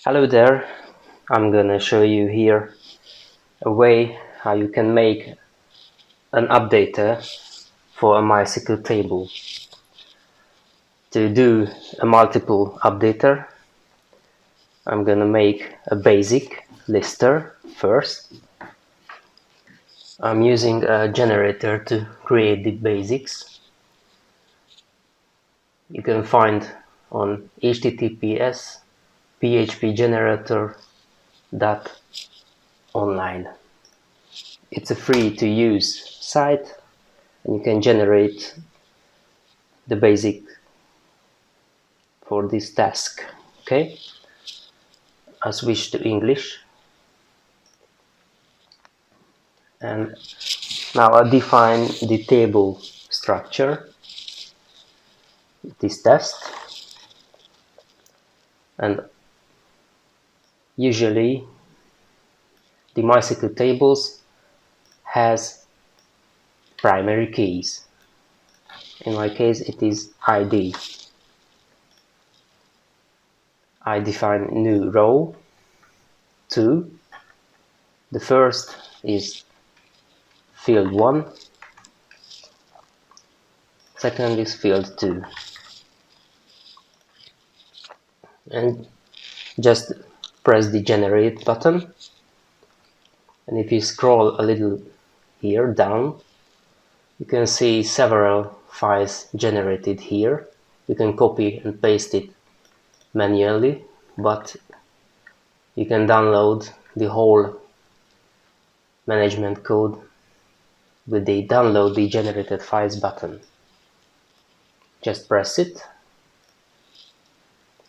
Hello there, I'm gonna show you here a way how you can make an updater for a MySQL table. To do a multiple updater, I'm gonna make a basic lister first. I'm using a generator to create the basics. You can find on https PHP generator.online. It's a free to use site and you can generate the basic for this task. Okay, I switch to English and now I define the table structure, this test, and usually the MySQL tables has primary keys. In my case it is ID. I define new row 2. The first is field 1, second is field 2, and just press the generate button, and if you scroll a little here down, you can see several files generated here. You can copy and paste it manually, but you can download the whole management code with the download the generated files button. Just press it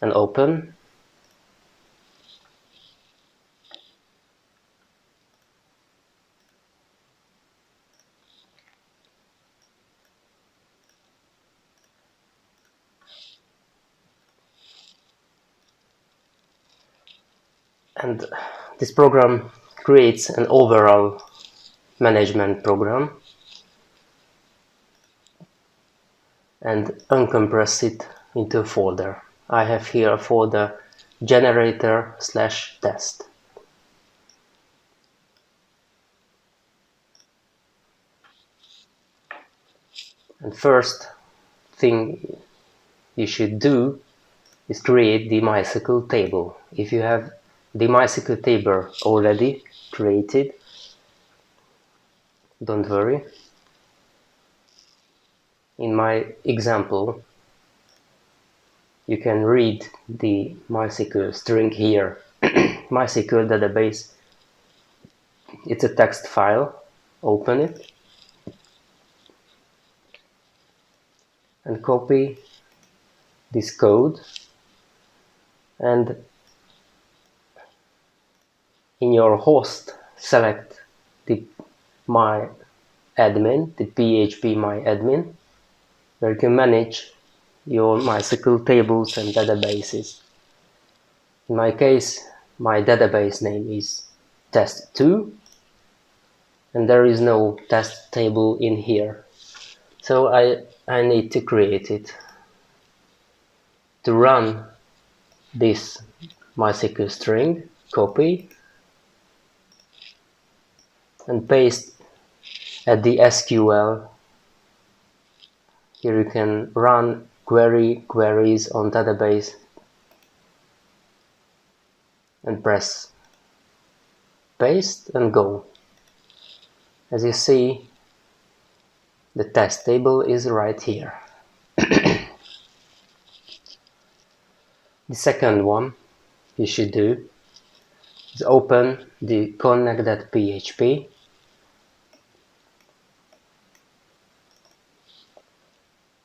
and open. And this program creates an overall management program and uncompress it into a folder. I have here a folder generator/test. And first thing you should do is create the MySQL table. If you have the MySQL table already created, don't worry. In my example, you can read the MySQL string here. MySQL database, it's a text file. Open it and copy this code, and in your host select the MyAdmin, the PHP MyAdmin, where you can manage your MySQL tables and databases. In my case, my database name is test2 and there is no test table in here, so I need to create it. To run this MySQL string, copy and paste at the SQL. Here you can run queries on database and press paste and go. As you see, the test table is right here. The second one you should do is open the connect.php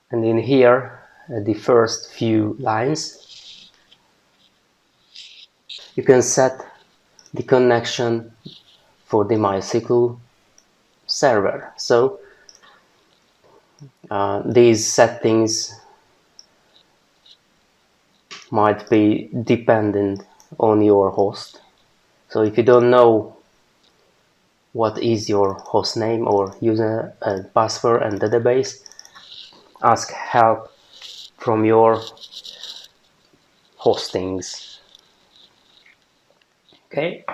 and in here the first few lines you can set the connection for the MySQL server. So these settings might be dependent on your host. So if you don't know what is your host name or user and password and database, ask help from your hostings. Okay.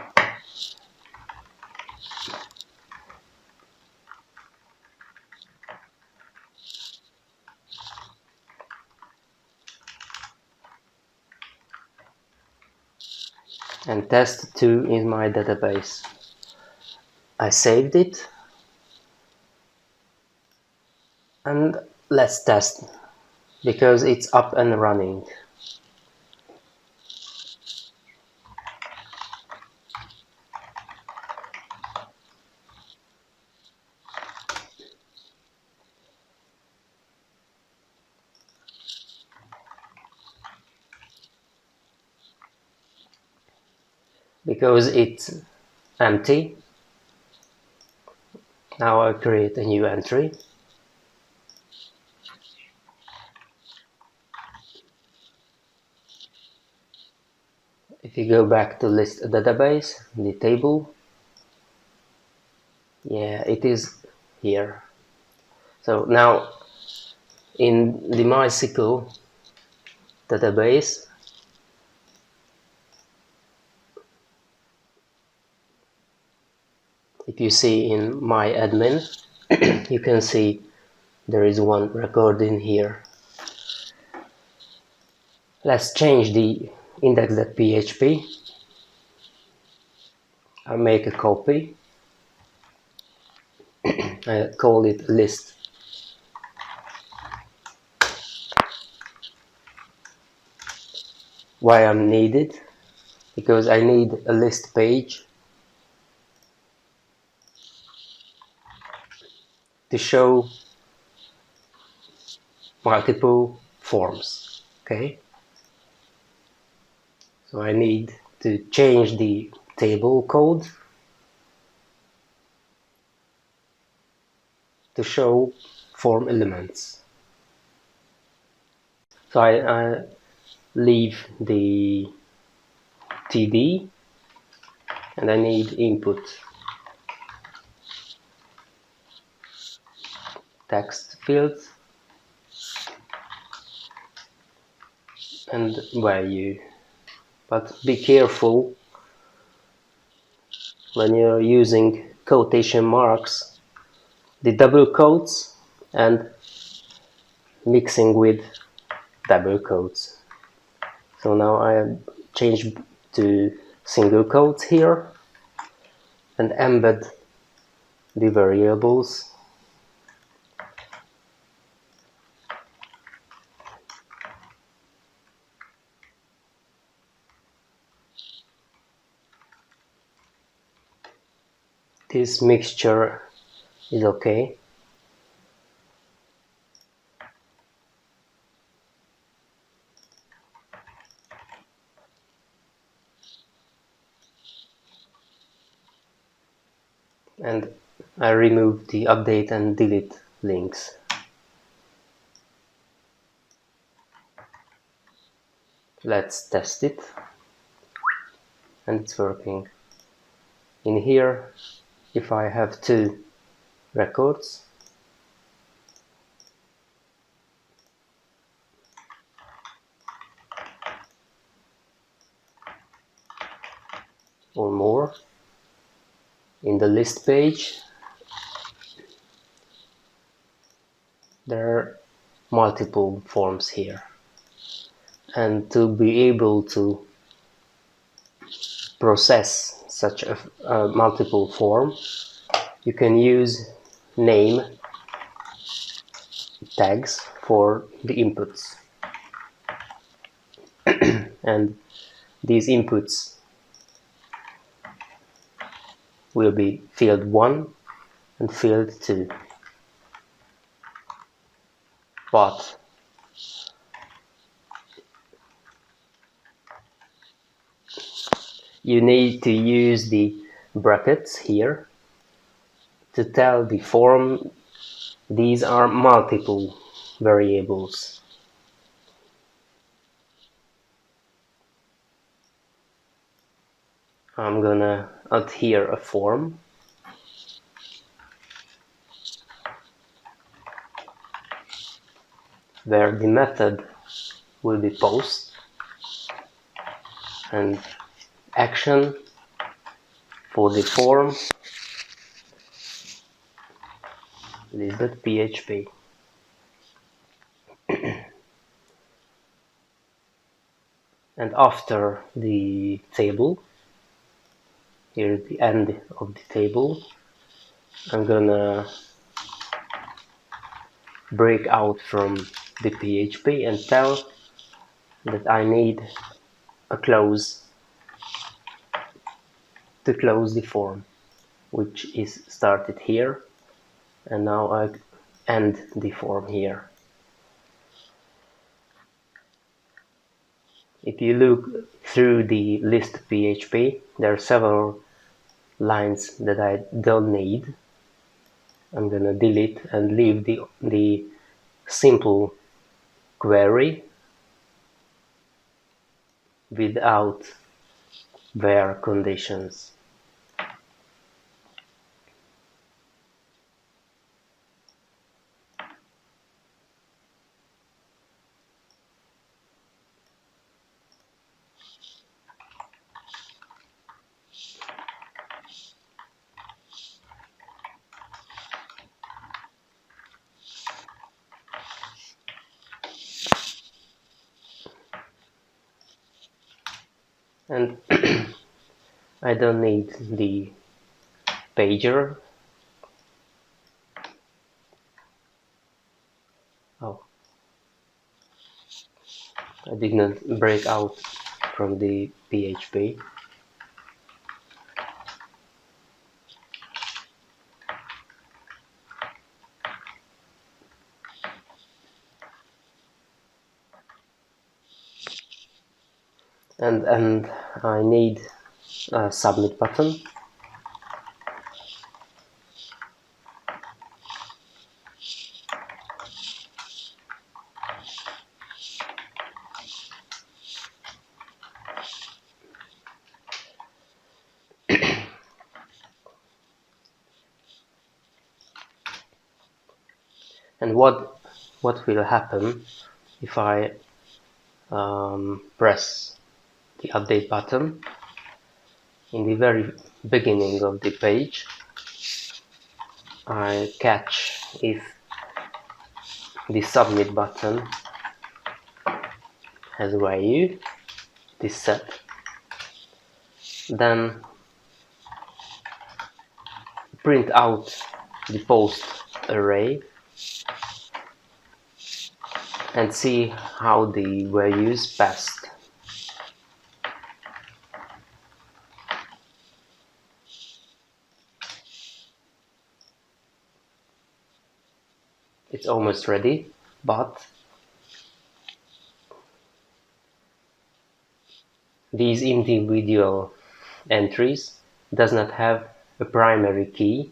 And test2 is my database. I saved it, and let's test because it's up and running. Because it's empty, now I create a new entry. If you go back to list database, the table, yeah, it is here. So now in the MySQL database, if you see in my admin, you can see there is one record in here. Let's change the index.php. I make a copy. I call it list. Why I'm needed? Because I need a list page to show multiple forms. Okay, so I need to change the table code to show form elements. So I leave the TD and I need input text fields and value. But be careful when you're using quotation marks, the double quotes and mixing with double quotes. So now I change to single quotes here and embed the variables. This mixture is okay. And I remove the update and delete links. Let's test it. And it's working. In here, if I have two records, or more, in the list page, there are multiple forms here. And to be able to process such a multiple form, you can use name tags for the inputs. And these inputs will be field 1 and field 2. But you need to use the brackets here to tell the form these are multiple variables. I'm gonna add here a form where the method will be post and action For the form, list.php. And after the table, here at the end of the table, I'm gonna break out from the PHP and tell that I need a close to close the form, which is started here, and now I end the form here. If you look through the list PHP, there are several lines that I don't need. I'm gonna delete and leave the simple query without where conditions. And I don't need the pager. Oh, I did not break out from the PHP. And I need a submit button. And what will happen if I press the update button in the very beginning of the page? I catch if the submit button has value, it is set. Then print out the post array and see how the values passed. It's almost ready, but these individual entries does not have a primary key,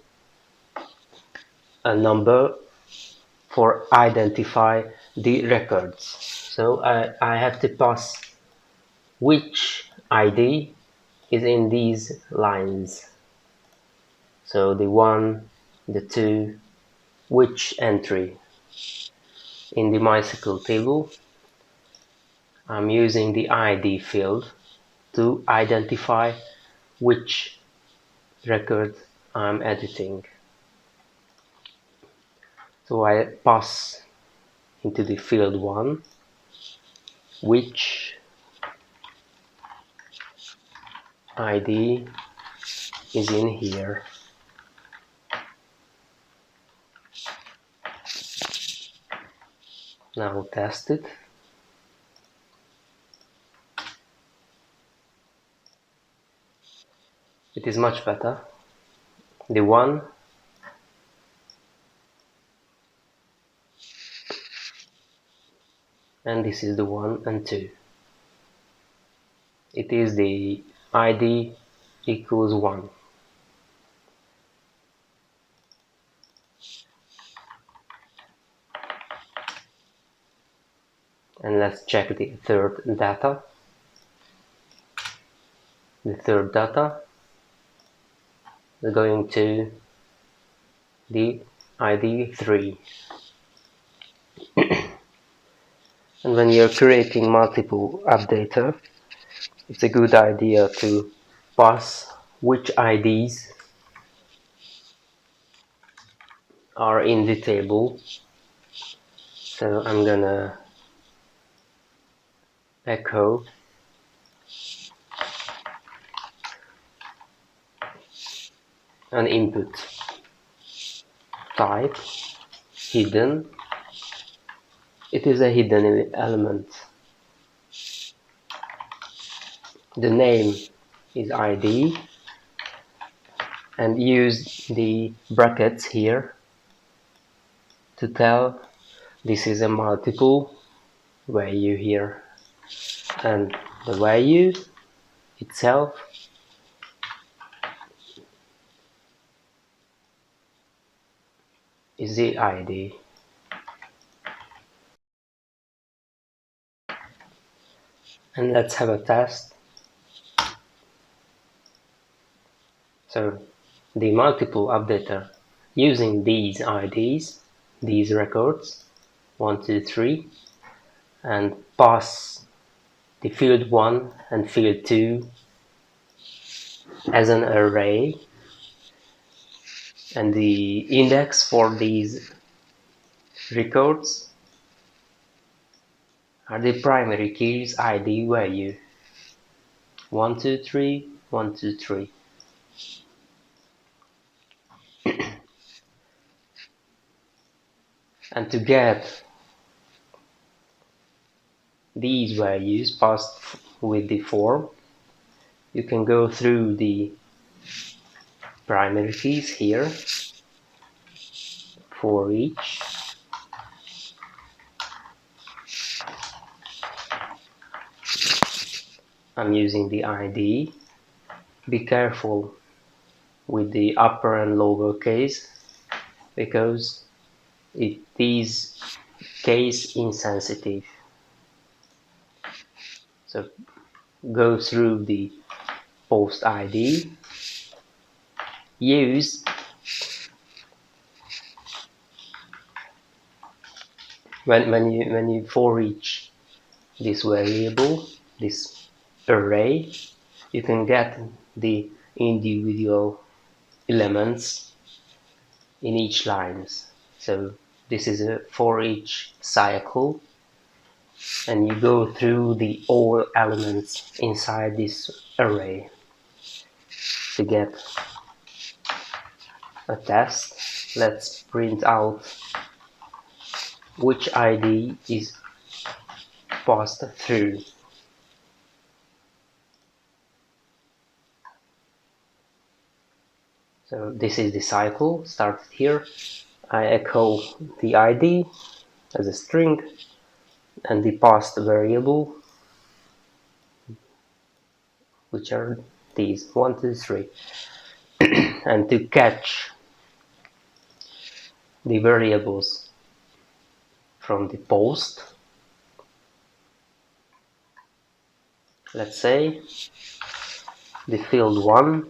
a number for identify the records. So I have to pass which ID is in these lines. So the 1, the 2, which entry. In the MySQL table, I'm using the ID field to identify which record I'm editing. So I pass into the field 1, which ID is in here. Now test it. It is much better. The 1 and this is the 1 and 2. It is the ID equals 1. And let's check the third data. The third data is going to the ID 3. And when you're creating multiple updater, it's a good idea to pass which IDs are in the table. So I'm gonna echo an input type hidden. It is a hidden element. The name is ID, and use the brackets here to tell this is a multiple value here, and the value itself is the ID. And let's have a test. So the multiple updater using these IDs, these records 1, 2, 3, and pass the field 1 and field 2 as an array, and the index for these records are the primary keys ID value 1, 2, 3, 1, 2, 3. And to get these values passed with the form, you can go through the primary keys here for each. I'm using the ID. Be careful with the upper and lower case because it is case insensitive. So go through the post ID, use when you for each this variable, this array, you can get the individual elements in each lines. So this is a for each cycle, and you go through the all elements inside this array to get a test. Let's print out which ID is passed through. So this is the cycle started here. I echo the ID as a string and the passed variable, which are these 1, 2, 3. And to catch the variables from the post, let's say the field 1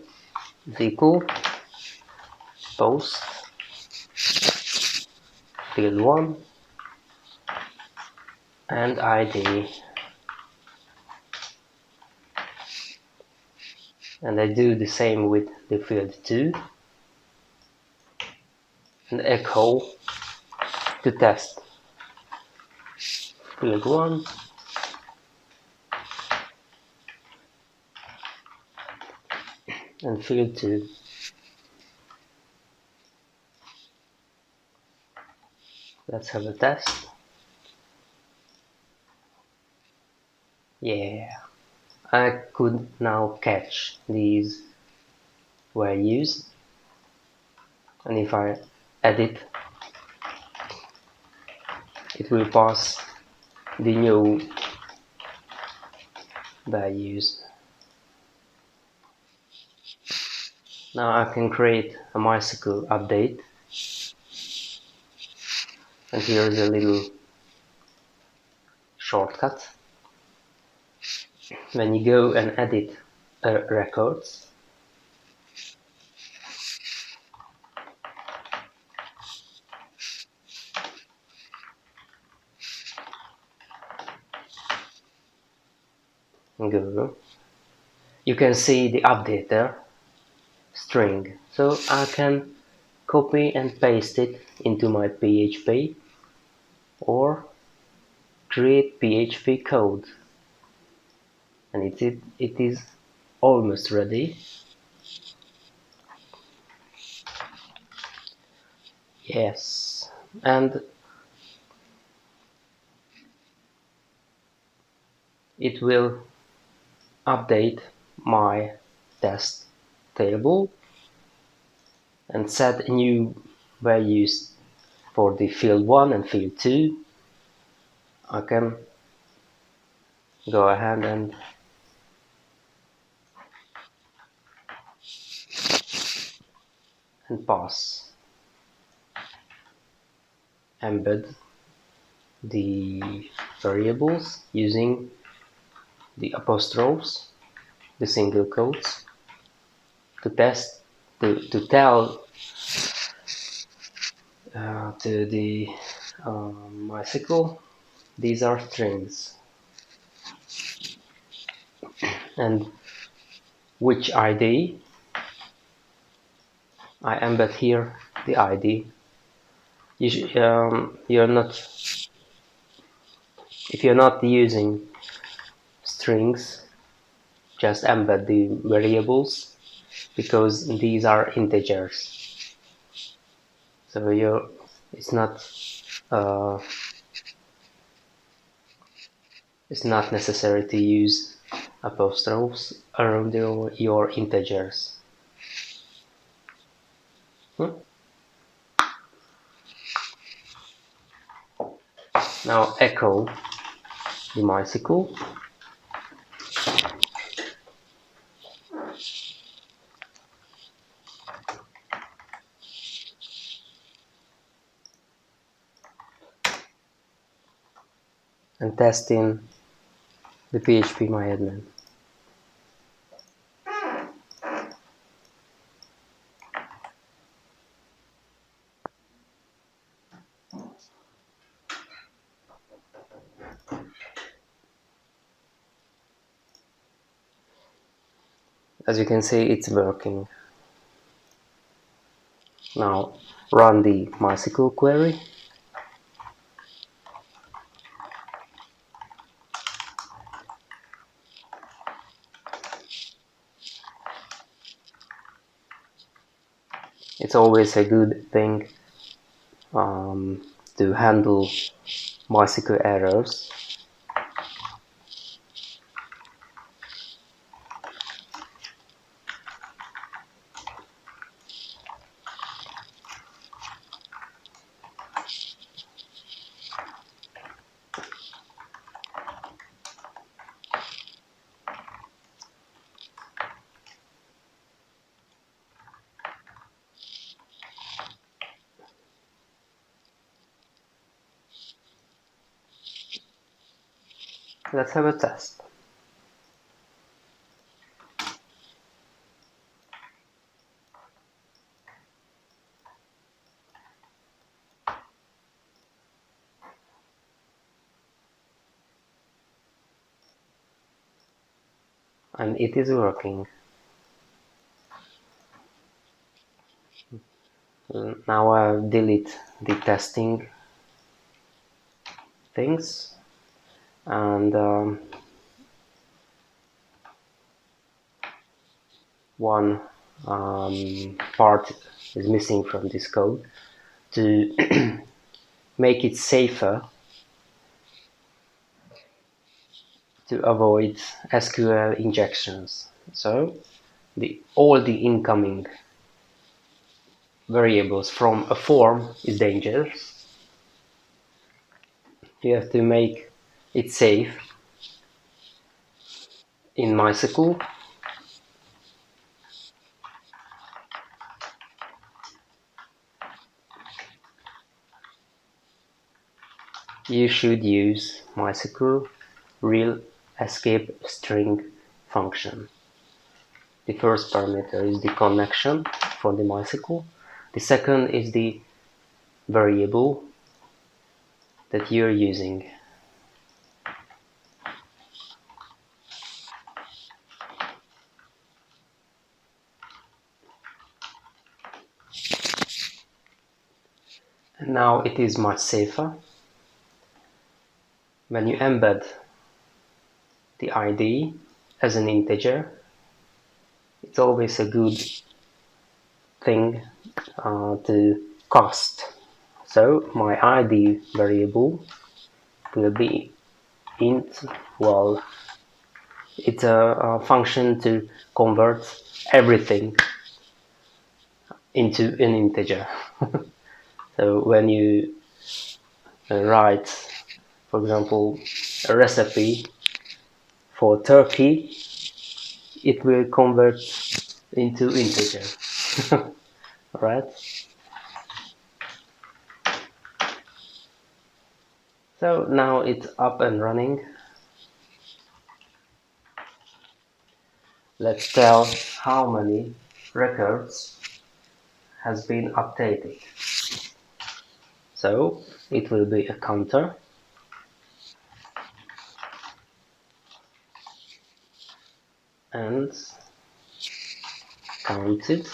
is equal post field 1 and ID, and I do the same with the field 2 and echo to test field 1 and field 2. Let's have a test. Yeah, I could now catch these values, and if I edit, it will pass the new values. Now I can create a MySQL update, and here is a little shortcut. When you go and edit records, go, you can see the updater string, so I can copy and paste it into my PHP or create PHP code, and it is almost ready. Yes, and it will update my test table and set new values for the field 1 and field 2. I can go ahead and pass, embed the variables using the apostrophes, the single quotes, to test, to tell to the MySQL these are strings, and which ID I embed here, the ID. You're not, if you're not using strings, just embed the variables, because these are integers. So it's not uh, it's not necessary to use apostrophes around your integers. Now echo the MySQL. And testing the PHP MyAdmin. As you can see, it's working. Now run the MySQL query. It's always a good thing to handle MySQL errors. Let's have a test. And it is working. Now I'll delete the testing things, and one part is missing from this code. To make it safer, to avoid SQL injections, so all the incoming variables from a form is dangerous. You have to make it safe. In MySQL, you should use MySQL real escape string function. The first parameter is the connection for the MySQL. The second is the variable that you're using. Now it is much safer. When you embed the ID as an integer, it's always a good thing to cast. So my ID variable will be int. Well, it's a function to convert everything into an integer. So when you write, for example, a recipe for turkey, it will convert into integer. Right? So now it's up and running. Let's tell how many records has been updated. So it will be a counter, and counted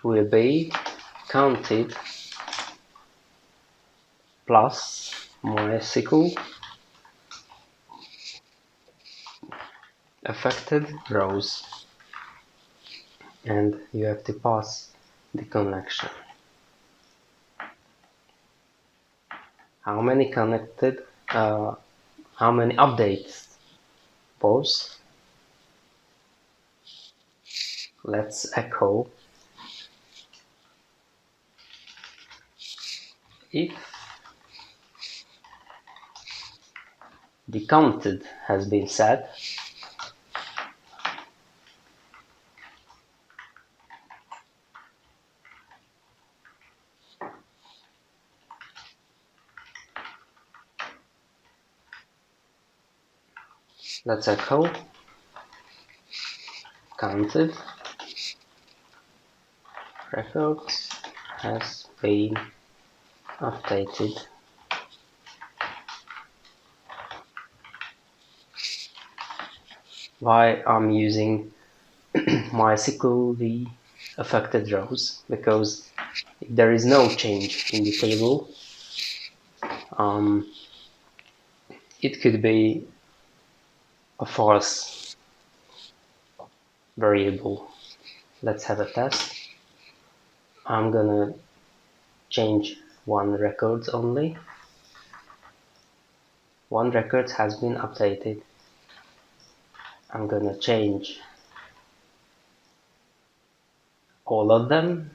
will be counted plus MySQL affected rows, and you have to pass the connection. How many connected, how many updates pose? Let's echo if the counted has been set. Let's echo counted records has been updated. Why I'm using MySQL the affected rows? Because if there is no change in the table, it could be a false variable. Let's have a test. I'm gonna change one record only. One record has been updated. I'm gonna change all of them.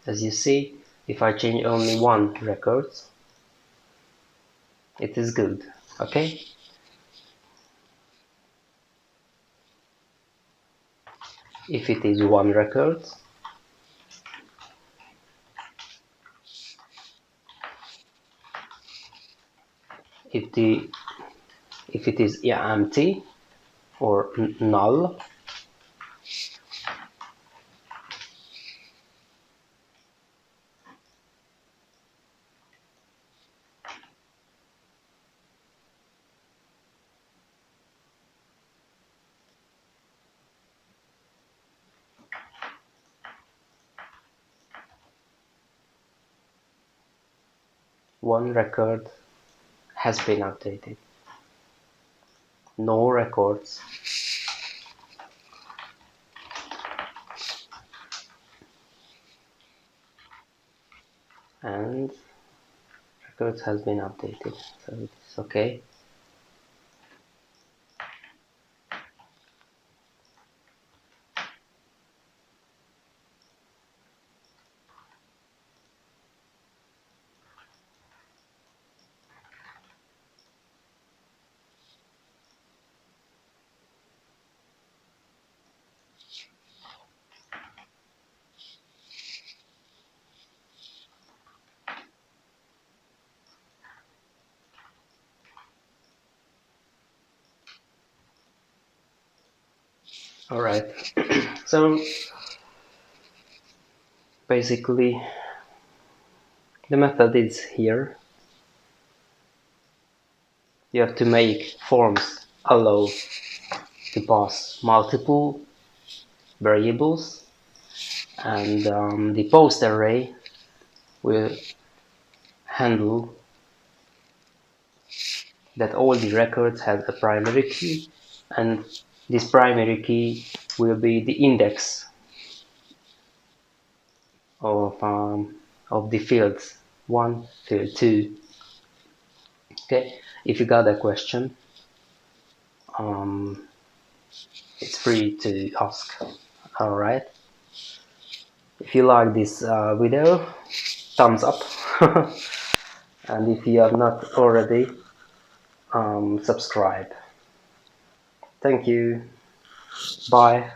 As you see, if I change only one record, it is good. Okay? If it is one record, if it is empty or null, one record has been updated. No records. And records has been updated, so it's okay. Alright, so basically the method is here. You have to make forms allow to pass multiple variables and the post array will handle that all the records have a primary key, and this primary key will be the index of the fields 1, field 2. Okay, if you got a question, it's free to ask. All right, if you like this video, thumbs up. And if you have not already, subscribe. Thank you. Bye.